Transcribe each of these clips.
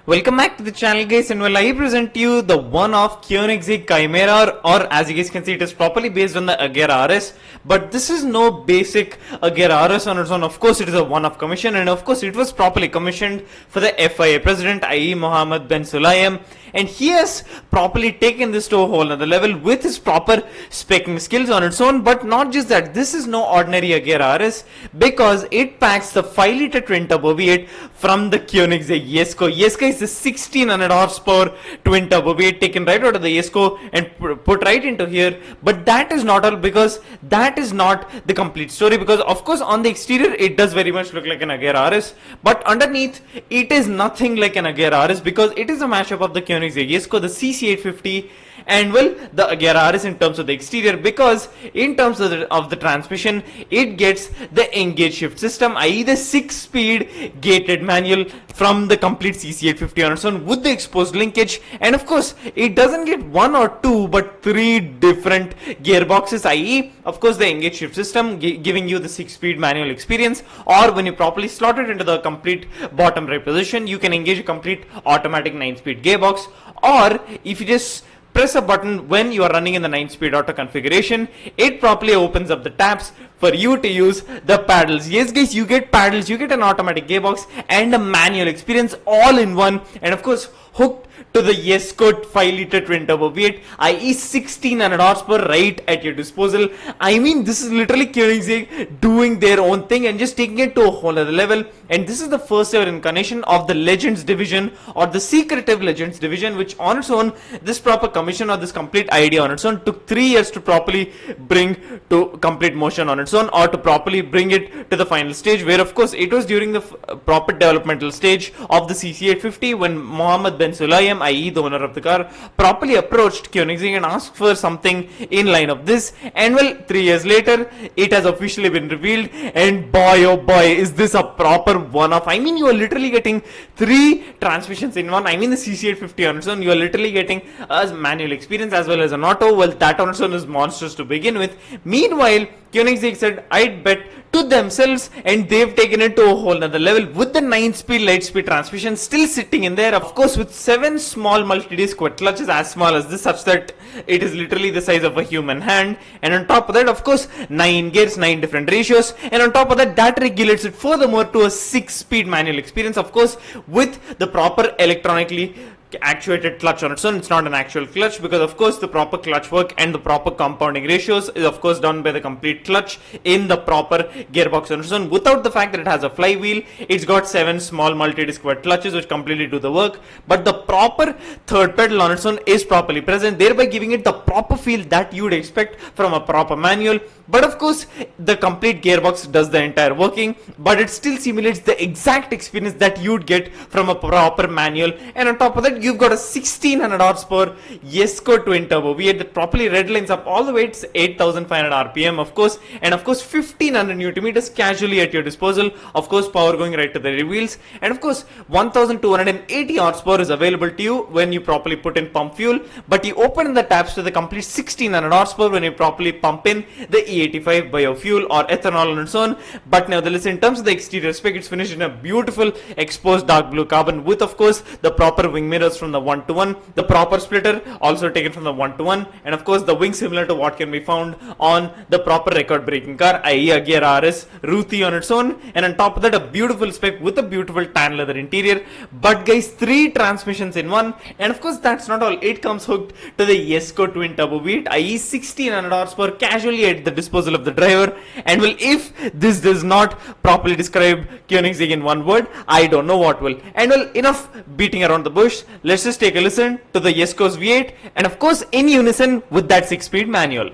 Welcome back to the channel, guys, and I present you the one-off Koenigsegg Chimera, or as you guys can see, it is properly based on the Agera RS, but this is no basic Agera RS on its own. Of course, it is a one-off commission, and of course, it was properly commissioned for the FIA president, i.e. Mohammed Ben Sulayem, and he has properly taken this to a whole other level with his proper speccing skills on its own. But not just that, this is no ordinary Agera RS, because it packs the 5-liter twin-turbo V8 from the Koenigsegg Jesko. Jesko is the 1600 horsepower twin turbo V8 taken right out of the Jesko and put right into here. But that is not all, because that is not the complete story, because of course on the exterior it does very much look like an Agera RS, but underneath it is nothing like an Agera RS, because it is a mashup of the Koenigsegg Jesko, the CC850, and well, the Agera RS in terms of the exterior, because in terms of the transmission, it gets the engage shift system, i.e. the 6-speed gated manual from the complete CC850 on its own with the exposed linkage. And of course, it doesn't get 1 or 2 but 3 different gearboxes, i.e. of course the engage shift system giving you the 6-speed manual experience, or when you properly slot it into the complete bottom right position, you can engage a complete automatic 9-speed gearbox, or if you just press a button when you are running in the 9-speed auto configuration, it properly opens up the tabs for you to use the paddles. Yes guys, you get paddles, you get an automatic gearbox and a manual experience all in one, and of course hooked to the Jesko 5-liter twin-turbo V8, i.e. 1600 horsepower right at your disposal. I mean, this is literally Koenigsegg doing their own thing and just taking it to a whole other level. And this is the first ever incarnation of the Legends division, or the secretive Legends division, which on its own, this proper commission or this complete idea on its own took 3 years to properly bring to complete motion on its own, or to properly bring it to the final stage, where of course it was during the proper developmental stage of the CC850 when Mohammed Ben Sulayem, i.e. the owner of the car, properly approached Koenigsegg and asked for something in line of this. And well, 3 years later, it has officially been revealed, and boy oh boy, is this a proper one-off. I mean, you are literally getting 3 transmissions in one. I mean, the CC850 on its own, you are literally getting a manual experience as well as an auto. Well, that on its own is monstrous to begin with. Meanwhile, Koenigsegg said, I'd bet to themselves, and they've taken it to a whole nother level with the 9-speed light-speed transmission still sitting in there, of course with 7 small multi-disc quad clutches as small as this, such that it is literally the size of a human hand. And on top of that, of course, 9 gears, 9 different ratios, and on top of that, that regulates it furthermore to a 6-speed manual experience, of course with the proper electronically actuated clutch on its own. It's not an actual clutch, because of course the proper clutch work and the proper compounding ratios is of course done by the complete clutch in the proper gearbox on its own. Without the fact that it has a flywheel, it's got 7 small multi-disc quad clutches which completely do the work, but the proper third pedal on its own is properly present, thereby giving it the proper feel that you would expect from a proper manual. But of course the complete gearbox does the entire working, but it still simulates the exact experience that you'd get from a proper manual. And on top of that, you've got a 1600 horsepower Jesko twin turbo V8 that properly red lines up all the way to 8500 RPM, of course, and of course 1500 Newton meters casually at your disposal. Of course, power going right to the rear wheels, and of course 1280 horsepower is available to you when you properly put in pump fuel, but you open the tabs to the complete 1600 horsepower when you properly pump in the E85 Biofuel or ethanol on its own. But nevertheless, in terms of the exterior spec, it's finished in a beautiful exposed dark blue carbon with of course the proper wing mirrors from the 1:1, the proper splitter also taken from the 1:1, and of course the wing similar to what can be found on the proper record breaking car, i.e. Agera RS Ruthie on its own. And on top of that, a beautiful spec with a beautiful tan leather interior. But guys, 3 transmissions in one, and of course that's not all. It comes hooked to the Jesko twin turbo V8, i.e. 1600 horsepower casually at the disposal of the driver. And well, if this does not properly describe Koenigsegg in one word, I don't know what will. And well, enough beating around the bush. Let's just take a listen to the Jesko's V8, and of course in unison with that 6-speed manual.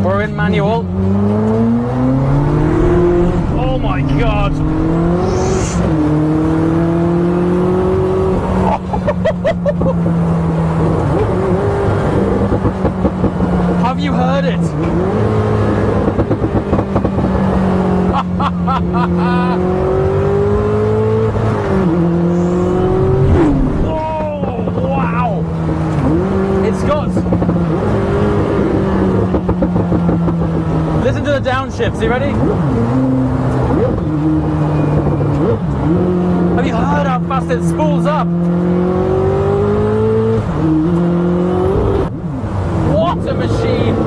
We're in manual. Oh my god! Have you heard it? Listen to the downshift. You ready? Have you heard how fast it spools up. What a machine!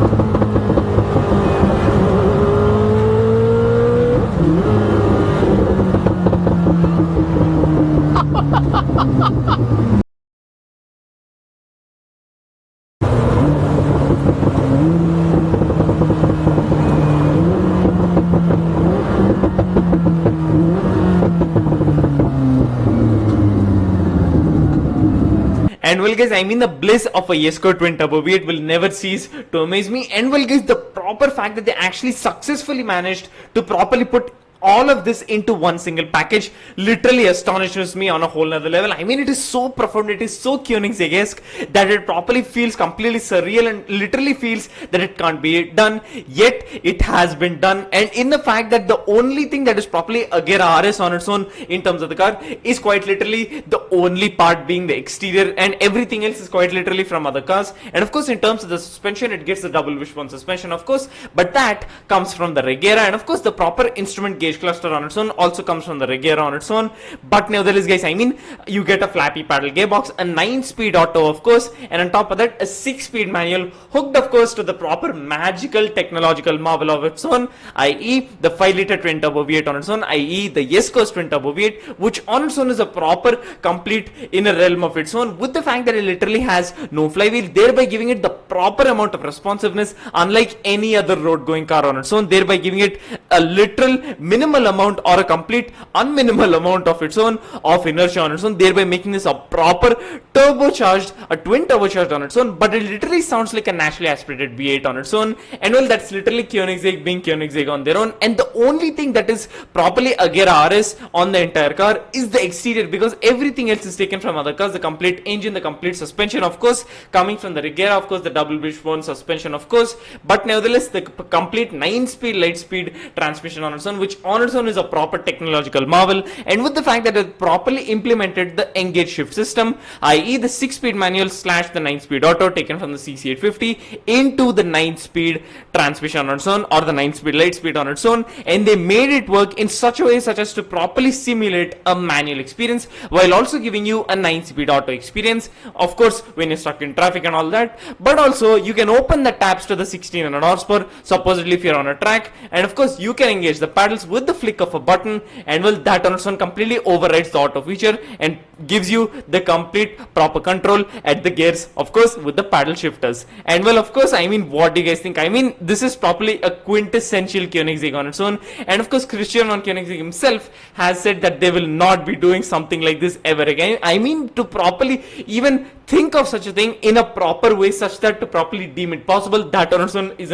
And well guys, I mean the bliss of a Jesko twin turbo V8 will never cease to amaze me. And well guys, the proper fact that they actually successfully managed to properly put all of this into one single package literally astonishes me on a whole nother level. I mean, it is so profound, it is so Koenigsegg-esque that it properly feels completely surreal and literally feels that it can't be done, yet it has been done. And in the fact that the only thing that is properly Agera RS on its own in terms of the car is quite literally the only part being the exterior, and everything else is quite literally from other cars. And of course, in terms of the suspension, it gets the double wishbone suspension, of course, but that comes from the Agera, and of course the proper instrument gauge cluster on its own also comes from the Agera on its own. But nevertheless guys, I mean, you get a flappy paddle gearbox, a 9-speed auto of course, and on top of that a 6-speed manual hooked of course to the proper magical technological marvel of its own, i.e. the 5-liter twin turbo V8 on its own, i.e. the Jesko's twin turbo V8, which on its own is a proper complete in a realm of its own, with the fact that it literally has no flywheel, thereby giving it the proper amount of responsiveness unlike any other road going car on its own, thereby giving it a literal minimal amount or a complete unminimal amount of its own of inertia on its own, thereby making this a proper turbocharged, a twin turbocharged on its own. But it literally sounds like a naturally aspirated V8 on its own, and well, that's literally Koenigsegg being Koenigsegg on their own. And the only thing that is properly Agera RS on the entire car is the exterior, because everything else is taken from other cars, the complete engine, the complete suspension of course coming from the Agera, of course the double wishbone suspension of course, but nevertheless the complete 9-speed light speed transmission on its own, which on its own is a proper technological marvel. And with the fact that it properly implemented the engage shift system, i.e. the 6-speed manual slash the 9-speed auto taken from the CC850 into the 9-speed transmission on its own, or the 9-speed light speed on its own, and they made it work in such a way such as to properly simulate a manual experience while also giving you a 9-speed auto experience, of course when you're stuck in traffic and all that. But also you can open the tabs to the 1600 horsepower supposedly if you're on a track, and of course you can engage the paddles with the flick of a button, and well, that on its own completely overrides the auto feature and gives you the complete proper control at the gears, of course with the paddle shifters. And well, of course, I mean, what do you guys think? I mean, this is properly a quintessential Koenigsegg on its own, and of course Christian von Koenigsegg himself has said that they will not be doing something like this ever again. I mean, to properly even think of such a thing in a proper way such that to properly deem it possible, that on its own is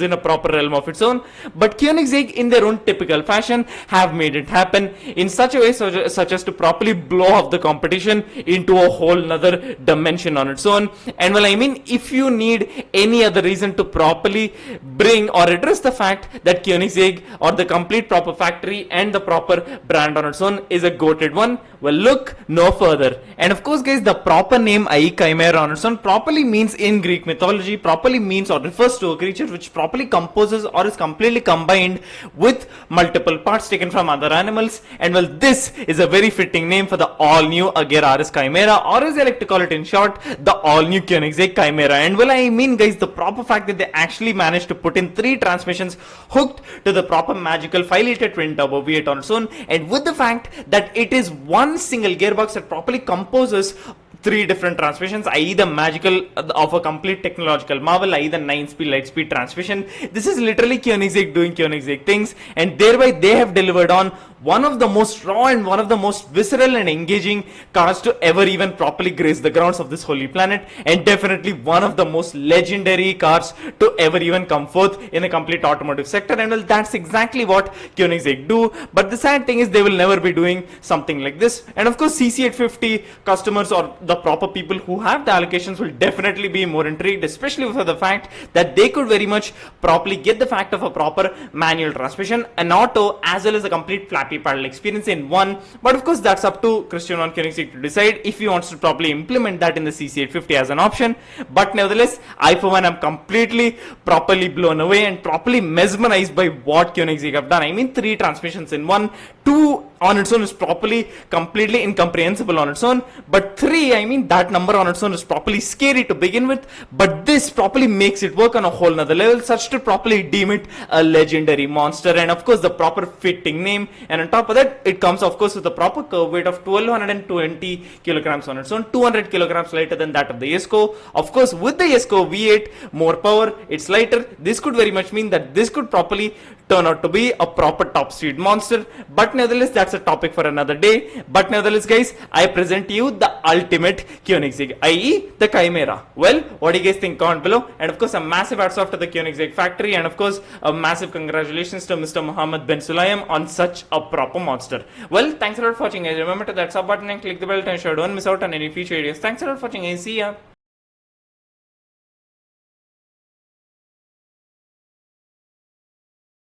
in a proper realm of its own. But Koenigsegg in their own typical fashion have made it happen in such a way such as to properly blow off the competition into a whole nother dimension on its own. And well, I mean, if you need any other reason to properly bring or address the fact that Koenigsegg or the complete proper factory and the proper brand on its own is a goated one, well, look no further. And of course guys, the proper name Chimera on its own properly means in Greek mythology, properly means or refers to a creature which properly composes or is completely combined with multiple parts taken from other animals. And well, this is a very fitting name for the all new Agera RS Chimera, or as I like to call it in short, the all new Koenigsegg Chimera. And well, I mean guys, the proper fact that they actually managed to put in 3 transmissions hooked to the proper magical 5-liter twin turbo V8 on its own, and with the fact that it is one single gearbox that properly composes 3 different transmissions, i.e. the magical of a complete technological marvel, i.e. the 9-speed light speed transmission. This is literally Koenigsegg doing Koenigsegg things, and thereby they have delivered on one of the most raw and one of the most visceral and engaging cars to ever even properly grace the grounds of this holy planet, and definitely one of the most legendary cars to ever even come forth in a complete automotive sector. And well, that's exactly what Koenigsegg do, but the sad thing is they will never be doing something like this. And of course CC850 customers or the proper people who have the allocations will definitely be more intrigued, especially for the fact that they could very much properly get the fact of a proper manual transmission, an auto, as well as a complete flappy paddle experience in one. But of course that's up to Christian von Koenigsegg to decide if he wants to properly implement that in the CC850 as an option. But nevertheless, I for one am completely properly blown away and properly mesmerized by what Koenigsegg have done. I mean, 3 transmissions in one, 2 on its own is properly completely incomprehensible on its own, but 3, I mean, that number on its own is properly scary to begin with, but this properly makes it work on a whole nother level, such to properly deem it a legendary monster. And of course the proper fitting name, and on top of that it comes of course with a proper curve weight of 1220 kilograms on its own, 200 kilograms lighter than that of the Jesko. Of course with the Jesko V8, more power, it's lighter. This could very much mean that this could properly turn out to be a proper top speed monster, but nevertheless that's a topic for another day. But nevertheless guys, I present to you the ultimate Koenigsegg, i.e. the Chimera. Well, what do you guys think? Comment below, and of course a massive hats off to the Koenigsegg factory, and of course a massive congratulations to Mr Mohammed Ben Sulayem on such a proper monster. Well, thanks a lot for watching guys. Remember to that sub button and click the bell to ensure don't miss out on any future videos. Thanks a lot for watching guys. See ya.